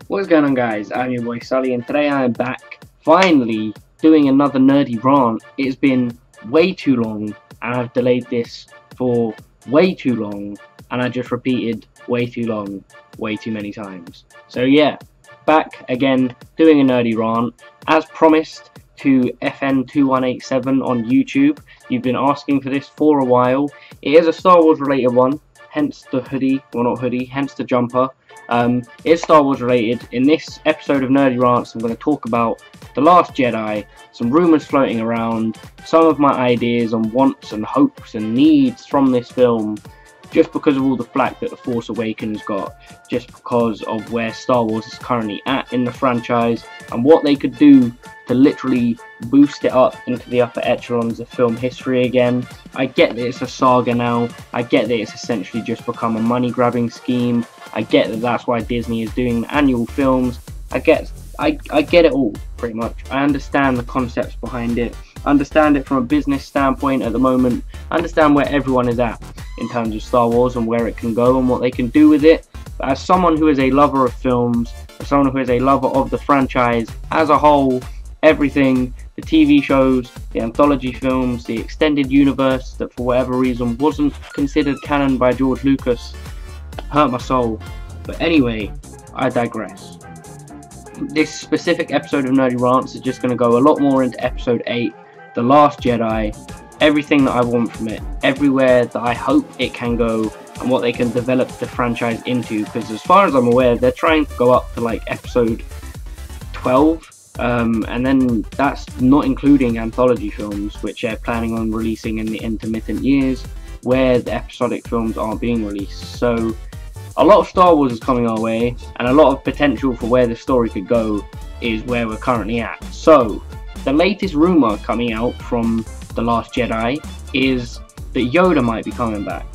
What's going on, guys? I'm your boy Sully, and today I am back, finally, doing another nerdy rant. It's been way too long, and I've delayed this for way too long, and I just repeated way too long, way too many times. So yeah, back again, doing a nerdy rant. As promised to FN2187 on YouTube, you've been asking for this for a while. It is a Star Wars related one, hence the hoodie, well not hoodie, hence the jumper. It's Star Wars related. In this episode of Nerdy Rants, I'm going to talk about The Last Jedi, some rumours floating around, some of my ideas on wants and hopes and needs from this film, just because of all the flack that The Force Awakens got, just because of where Star Wars is currently at in the franchise, and what they could do to literally boost it up into the upper echelons of film history again. I get that it's a saga now, I get that it's essentially just become a money grabbing scheme, I get that that's why Disney is doing annual films, I get it all, pretty much. I understand the concepts behind it, I understand it from a business standpoint at the moment, I understand where everyone is at in terms of Star Wars and where it can go and what they can do with it. But as someone who is a lover of films, as someone who is a lover of the franchise as a whole, everything, the TV shows, the anthology films, the extended universe that for whatever reason wasn't considered canon by George Lucas, hurt my soul. But anyway, I digress. This specific episode of Nerdy Rants is just going to go a lot more into episode 8, The Last Jedi, everything that I want from it, everywhere that I hope it can go, and what they can develop the franchise into, because as far as I'm aware, they're trying to go up to like episode 12, and then that's not including anthology films, which they're planning on releasing in the intermittent years, where the episodic films aren't being released. So a lot of Star Wars is coming our way, and a lot of potential for where the story could go is where we're currently at. So the latest rumour coming out from The Last Jedi is that Yoda might be coming back.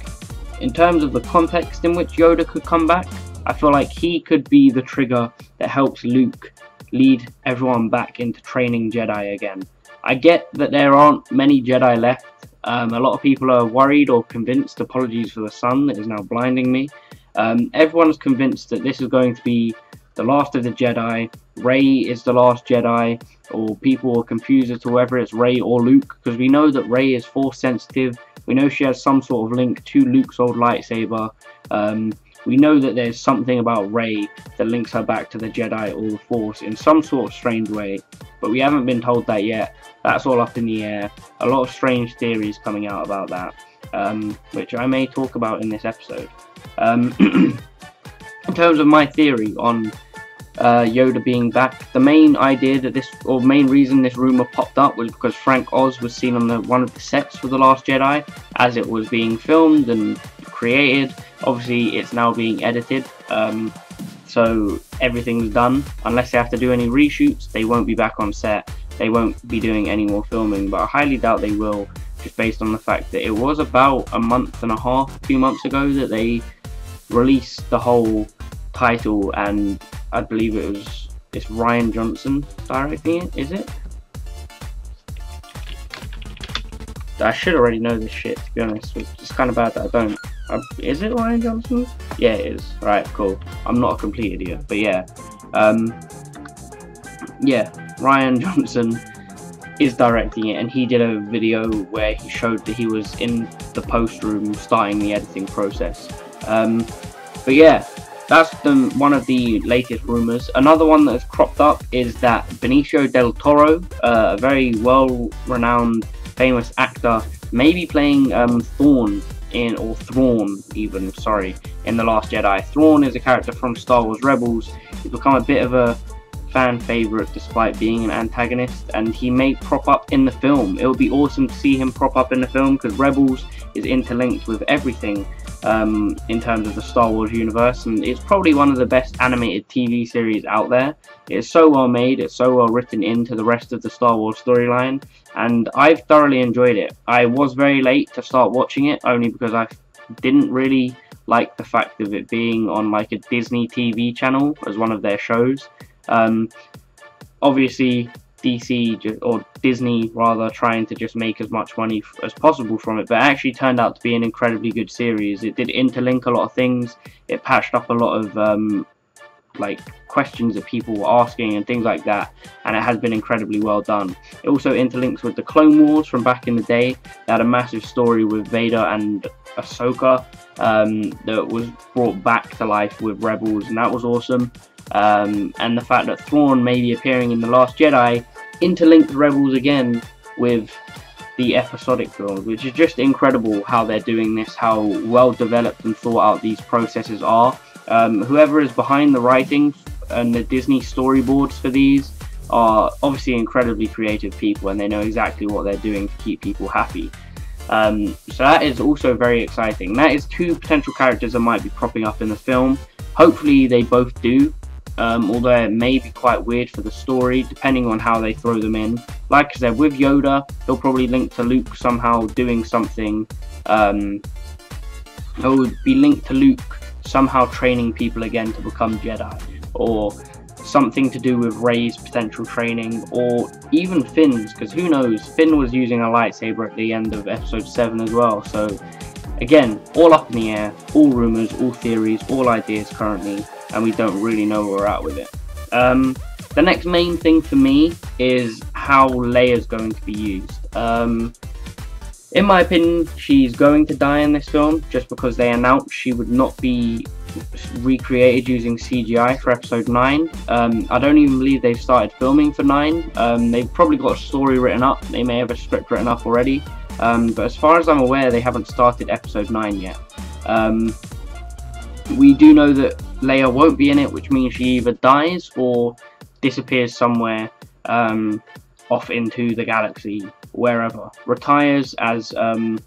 In terms of the context in which Yoda could come back, I feel like he could be the trigger that helps Luke lead everyone back into training Jedi again. I get that there aren't many Jedi left. A lot of people are worried or convinced, apologies for the sun that is now blinding me. Everyone's convinced that this is going to be the last of the Jedi, Rey is the last Jedi, or people are confused as to whether it's Rey or Luke, because we know that Rey is Force sensitive, we know she has some sort of link to Luke's old lightsaber, we know that there's something about Rey that links her back to the Jedi or the Force in some sort of strange way, but we haven't been told that yet. That's all up in the air. A lot of strange theories coming out about that, which I may talk about in this episode. In terms of my theory on Yoda being back, the main idea that main reason this rumour popped up was because Frank Oz was seen on one of the sets for The Last Jedi as it was being filmed and created. Obviously it's now being edited, so everything's done. Unless they have to do any reshoots, they won't be back on set, they won't be doing any more filming, but I highly doubt they will, just based on the fact that it was about a month and a half, 2 months ago that they released the whole title, and I believe it's Rian Johnson directing it, is it? I should already know this shit, to be honest. It's kind of bad that I don't. Is it Rian Johnson? Yeah, it is. Right, cool. I'm not a complete idiot, but yeah. Yeah, Rian Johnson is directing it, and he did a video where he showed that he was in the post room starting the editing process. But yeah, that's one of the latest rumours. Another one that has cropped up is that Benicio del Toro, a very well-renowned, famous actor, may be playing Thrawn in The Last Jedi. Thrawn is a character from Star Wars Rebels. He's become a bit of a fan favourite despite being an antagonist, and he may prop up in the film. It would be awesome to see him prop up in the film, because Rebels is interlinked with everything in terms of the Star Wars universe, and it's probably one of the best animated TV series out there. It's so well made, it's so well written into the rest of the Star Wars storyline, and I've thoroughly enjoyed it. I was very late to start watching it, only because I didn't really like the fact of it being on like a Disney TV channel as one of their shows. Obviously DC, or Disney rather, trying to just make as much money as possible from it, but it actually turned out to be an incredibly good series. It did interlink a lot of things, it patched up a lot of like questions that people were asking and things like that, and it has been incredibly well done. It also interlinks with the Clone Wars from back in the day. They had a massive story with Vader and Ahsoka that was brought back to life with Rebels, and that was awesome. And the fact that Thrawn may be appearing in The Last Jedi interlinked Rebels again with the episodic films, which is just incredible how they're doing this, how well developed and thought out these processes are. Whoever is behind the writing and the Disney storyboards for these are obviously incredibly creative people, and they know exactly what they're doing to keep people happy. So that is also very exciting. That is 2 potential characters that might be propping up in the film. Hopefully they both do, although it may be quite weird for the story depending on how they throw them in. Like I said, with Yoda, he'll probably link to Luke somehow doing something. It would be linked to Luke somehow training people again to become Jedi, or something to do with Rey's potential training, or even Finn's, because who knows, Finn was using a lightsaber at the end of episode 7 as well. So again, all up in the air, all rumours, all theories, all ideas currently, and we don't really know where we're at with it. The next main thing for me is how Leia's going to be used. In my opinion, she's going to die in this film, just because they announced she would not be recreated using CGI for episode 9. I don't even believe they've started filming for 9. They've probably got a story written up, they may have a script written up already, but as far as I'm aware, they haven't started episode 9 yet. We do know that Leia won't be in it, which means she either dies or disappears somewhere off into the galaxy, wherever. Retires as a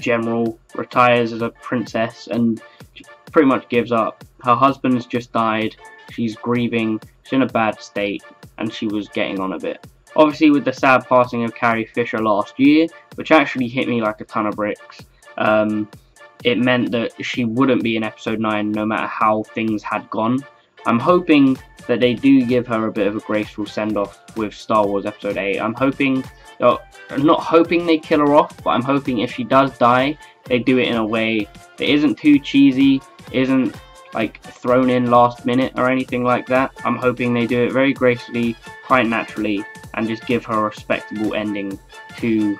general, retires as a princess, and she pretty much gives up. Her husband's just died, she's grieving, she's in a bad state, and she was getting on a bit. Obviously with the sad passing of Carrie Fisher last year, which actually hit me like a ton of bricks, it meant that she wouldn't be in episode 9 no matter how things had gone. I'm hoping that they do give her a bit of a graceful send-off with Star Wars episode 8. I'm hoping, not hoping they kill her off, but I'm hoping if she does die, they do it in a way that isn't too cheesy, isn't like thrown in last minute or anything like that. I'm hoping they do it very gracefully, quite naturally, and just give her a respectable ending to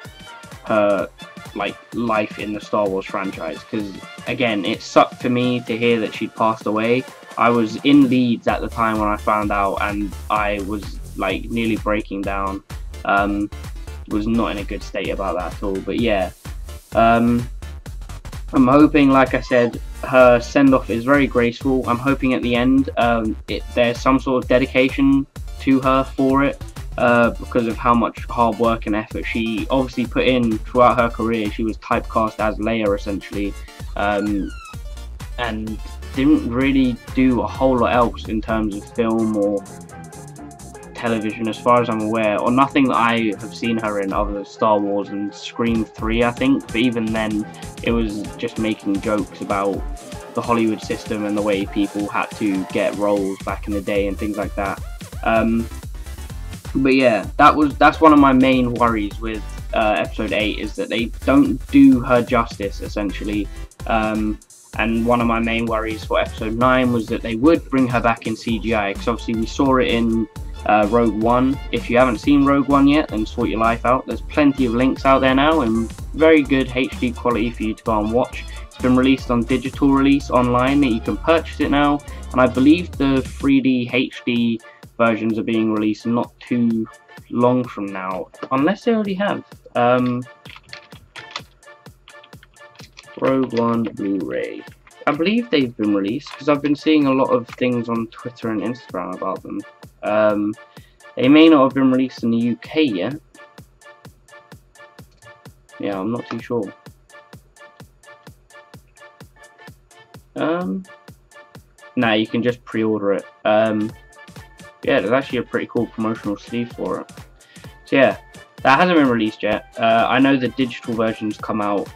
her like life in the Star Wars franchise. Because again, it sucked for me to hear that she'd passed away. I was in Leeds at the time when I found out, and I was like nearly breaking down. Was not in a good state about that at all. But yeah, I'm hoping, like I said, her send-off is very graceful. I'm hoping at the end there's some sort of dedication to her for it, because of how much hard work and effort she obviously put in throughout her career. She was typecast as Leia essentially, and didn't really do a whole lot else in terms of film or television as far as I'm aware, or nothing that I have seen her in other than Star Wars and Scream 3 I think, but even then it was just making jokes about the Hollywood system and the way people had to get roles back in the day and things like that. But yeah, that's one of my main worries with episode 8, is that they don't do her justice essentially. And one of my main worries for episode 9 was that they would bring her back in CGI, because obviously we saw it in Rogue One. If you haven't seen Rogue One yet, then sort your life out. There's plenty of links out there now in very good HD quality for you to go and watch. It's been released on digital release online that you can purchase it now, and I believe the 3D HD versions are being released not too long from now, unless they already have. Rogue One Blu-ray. I believe they've been released, because I've been seeing a lot of things on Twitter and Instagram about them. They may not have been released in the UK yet. Yeah, I'm not too sure. Nah, you can just pre-order it. Yeah, there's actually a pretty cool promotional sleeve for it. So yeah, that hasn't been released yet. I know the digital versions come out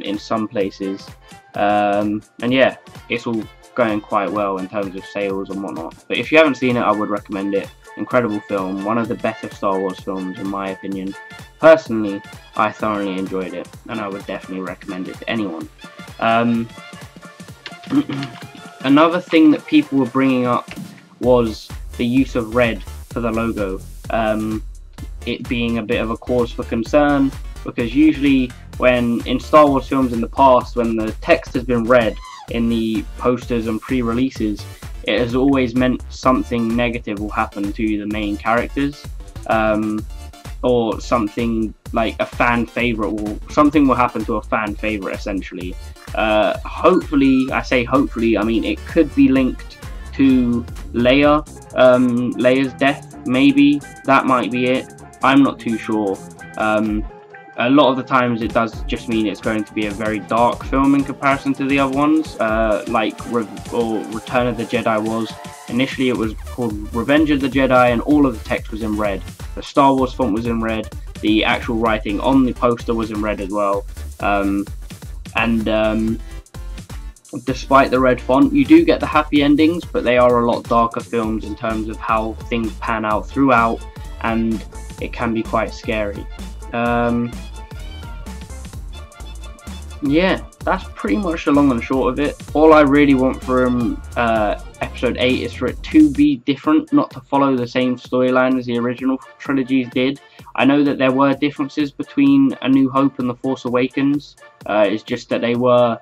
in some places, and yeah, it's all going quite well in terms of sales and whatnot. But if you haven't seen it, I would recommend it. Incredible film, one of the better Star Wars films in my opinion. Personally, I thoroughly enjoyed it, and I would definitely recommend it to anyone. Another thing that people were bringing up was the use of red for the logo. It being a bit of a cause for concern, because usually when in Star Wars films in the past, when the text has been red in the posters and pre-releases, it has always meant something negative will happen to the main characters, or something like a fan favorite something will happen to a fan favorite essentially. Hopefully, I say hopefully, I mean it could be linked to Leia's death, maybe that might be it. I'm not too sure. A lot of the times it does just mean it's going to be a very dark film in comparison to the other ones, like Return of the Jedi was. Initially it was called Revenge of the Jedi and all of the text was in red. The Star Wars font was in red, the actual writing on the poster was in red as well. Despite the red font, you do get the happy endings, but they are a lot darker films in terms of how things pan out throughout, and it can be quite scary. Yeah, that's pretty much the long and short of it. All I really want from episode 8 is for it to be different, not to follow the same storyline as the original trilogies did. I know that there were differences between A New Hope and The Force Awakens. It's just that they were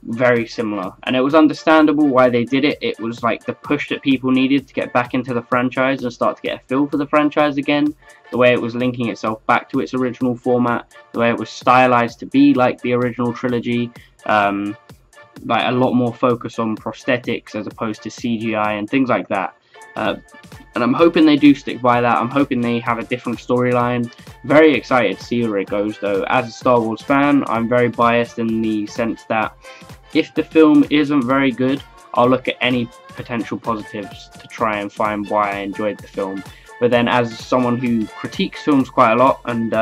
very similar, and it was understandable why they did it. It was like the push that people needed to get back into the franchise and start to get a feel for the franchise again. The way it was linking itself back to its original format, the way it was stylized to be like the original trilogy, like a lot more focus on prosthetics as opposed to CGI and things like that. And I'm hoping they do stick by that. I'm hoping they have a different storyline. Very excited to see where it goes though. As a Star Wars fan, I'm very biased in the sense that if the film isn't very good, I'll look at any potential positives to try and find why I enjoyed the film. But then as someone who critiques films quite a lot and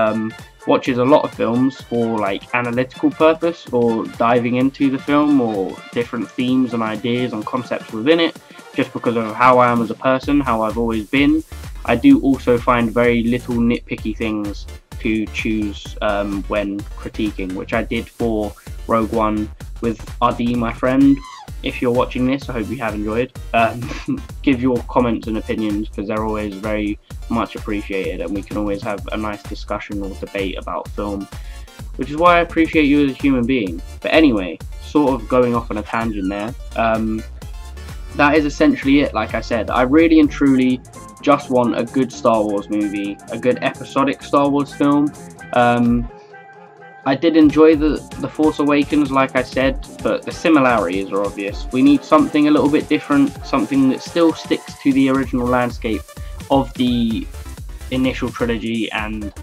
watches a lot of films for like analytical purpose or diving into the film or different themes and ideas and concepts within it, just because of how I am as a person, how I've always been, I do also find very little nitpicky things to choose when critiquing, which I did for Rogue One with RD, my friend. If you're watching this, I hope you have enjoyed. Give your comments and opinions, because they're always very much appreciated, and we can always have a nice discussion or debate about film, which is why I appreciate you as a human being. But anyway, sort of going off on a tangent there, that is essentially it. Like I said, I really and truly just want a good Star Wars movie, a good episodic Star Wars film. I did enjoy the Force Awakens, like I said, but the similarities are obvious. We need something a little bit different, something that still sticks to the original landscape of the initial trilogy, and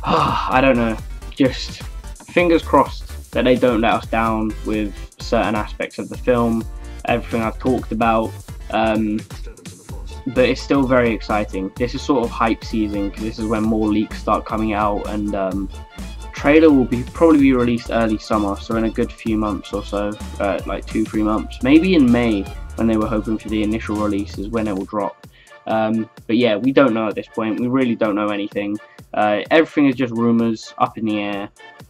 I don't know, just fingers crossed that they don't let us down with certain aspects of the film, everything I've talked about, but it's still very exciting. This is sort of hype season, because this is when more leaks start coming out, and trailer will probably be released early summer, so in a good few months or so, like 2-3 months, maybe in May when they were hoping for the initial release is when it will drop. But yeah, we don't know at this point. We really don't know anything. Everything is just rumours up in the air,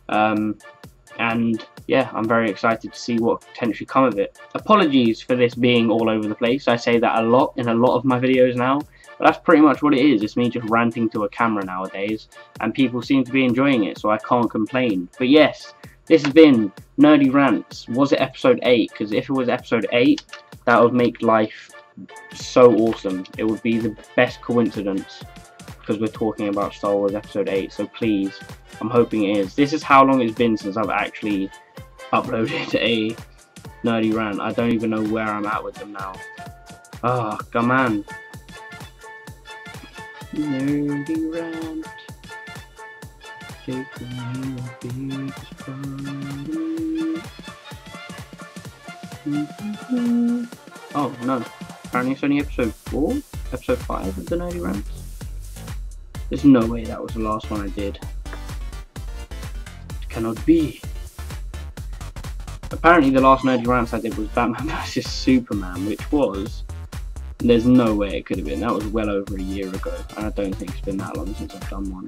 and yeah, I'm very excited to see what could potentially come of it. Apologies for this being all over the place. I say that a lot in a lot of my videos now, but that's pretty much what it is. It's me just ranting to a camera nowadays, and people seem to be enjoying it, so I can't complain. But yes, this has been Nerdy Rants. Was it episode 8? Because if it was episode 8, that would make life so awesome. It would be the best coincidence, because we're talking about Star Wars episode 8, so please, I'm hoping it is. This is how long it's been since I've actually uploaded a Nerdy Rant. I don't even know where I'm at with them now. Oh, come on. Nerdy Rant. Take me a big party. Oh no, apparently it's only episode 4? Episode 5 of the Nerdy Rants? There's no way that was the last one I did. It cannot be. Apparently the last Nerdy Rants I did was Batman vs Superman, which was... There's no way it could have been. That was well over a year ago, and I don't think it's been that long since I've done one.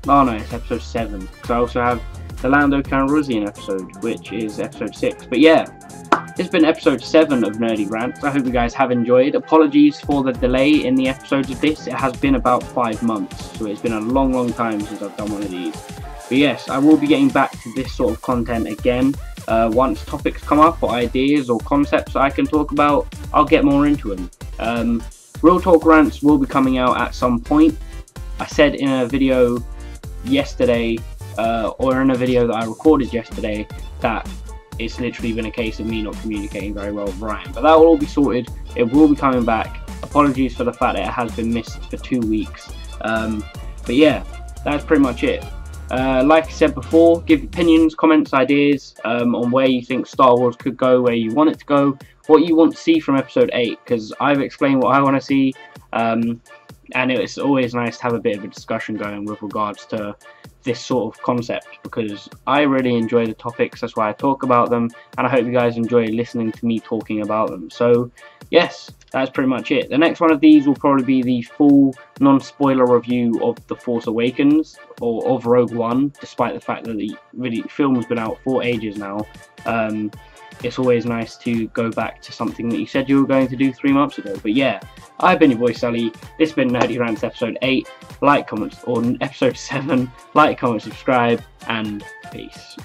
Oh no, it's episode 7, because I also have the Lando Calrissian episode, which is episode 6. But yeah, it's been episode 7 of Nerdy Rants. I hope you guys have enjoyed. Apologies for the delay in the episodes of this. It has been about 5 months, so it's been a long time since I've done one of these. But yes, I will be getting back to this sort of content again. Once topics come up, or ideas or concepts that I can talk about, I'll get more into them. Real Talk Rants will be coming out at some point. I said in a video yesterday, or in a video that I recorded yesterday, that it's literally been a case of me not communicating very well with Ryan. But that will all be sorted. It will be coming back. Apologies for the fact that it has been missed for 2 weeks. But yeah, that's pretty much it. Like I said before, give opinions, comments, ideas on where you think Star Wars could go, where you want it to go, what you want to see from episode 8, because I've explained what I want to see, and it's always nice to have a bit of a discussion going with regards to this sort of concept, because I really enjoy the topics. That's why I talk about them, and I hope you guys enjoy listening to me talking about them. So yes, that's pretty much it. The next one of these will probably be the full non-spoiler review of The Force Awakens, or of Rogue One, despite the fact that the film's been out for ages now. It's always nice to go back to something that you said you were going to do 3 months ago. But yeah, I've been your boy Sully. This has been Nerdy Rants episode 8. Like, comment, or episode 7. Like, comment, subscribe, and peace.